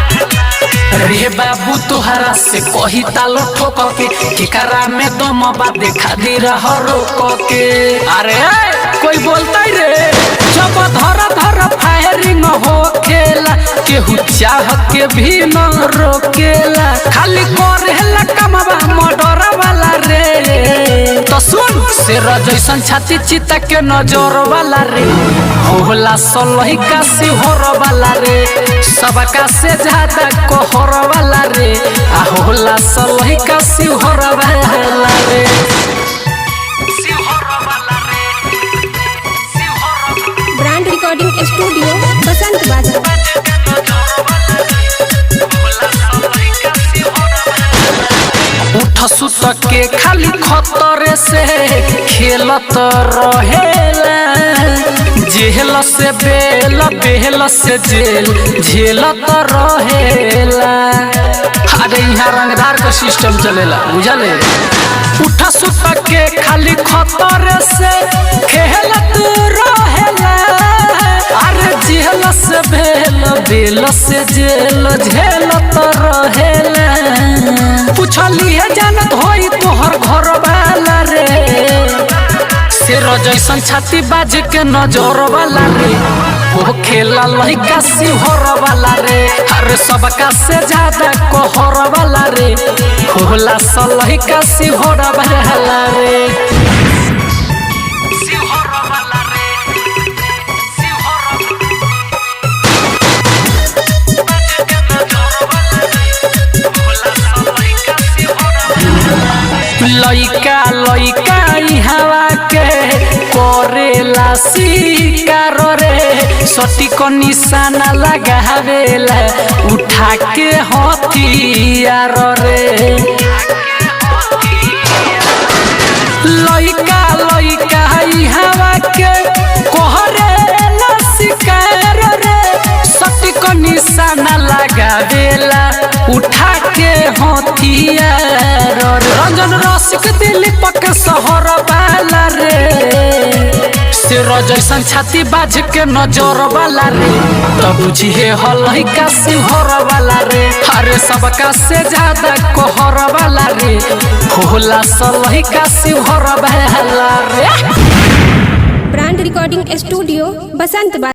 रे बाबू तुहरा से कही तालो ठोक के केकरा में दम बा देखा दी रहा रोक के। अरे कोई बोलता रे जब धर धर फायरिंग हो खेला केहू चाह के भी न रोकेला खाली करेला कमवा मर्डर वाला रे। तो सुन शेर जैसन छाती चिता के नजर वाला रे होला सलही का सिहर वाला रे सबका से ज्यादा कहर वाला रे आ होला सलही का सिहर वाला रे। ब्रांड रिकॉर्डिंग स्टूडियो बसंत बाजार। उठ सुत के खाली खतरे से खेलत रहेला जेल से बेल बेल से जेल झेलत रहेला। अरे यहाँ रंगदार का सिस्टम चलेला बुझले। उठ सुत के खाली खतरे से खेलत रहेला अरे जेल से बेल बेल से जेल झेलत रहेला। पूछली है जानत होई तोहर घर वाला रे शेर जैसन छाती बाज के नजर वाला रे वो खेला लइका सिहर वाला रे अरे सबका से ज्यादा कहर वाला रे होला सलहिका सिहर वाला रे। लइका लइका हवा के करेला शिकार रे सटीक निशाना लगावेला उठा के हथियार रे। लइका लइका हवा के करेला शिकार रे सटीक निशाना लगावेला उठा के हथियार रंजन रसिक दिलीप के शहर वाला रे शेर जैसन छाती बाज के नजर वाला रे तो बुझिए हलही का सिहर वाला रे अरे सबका से ज्यादा कहर वाला रे होला सलही का सिहर वाला रे। ब्रांड रिकॉर्डिंग स्टूडियो बसंत बाजार।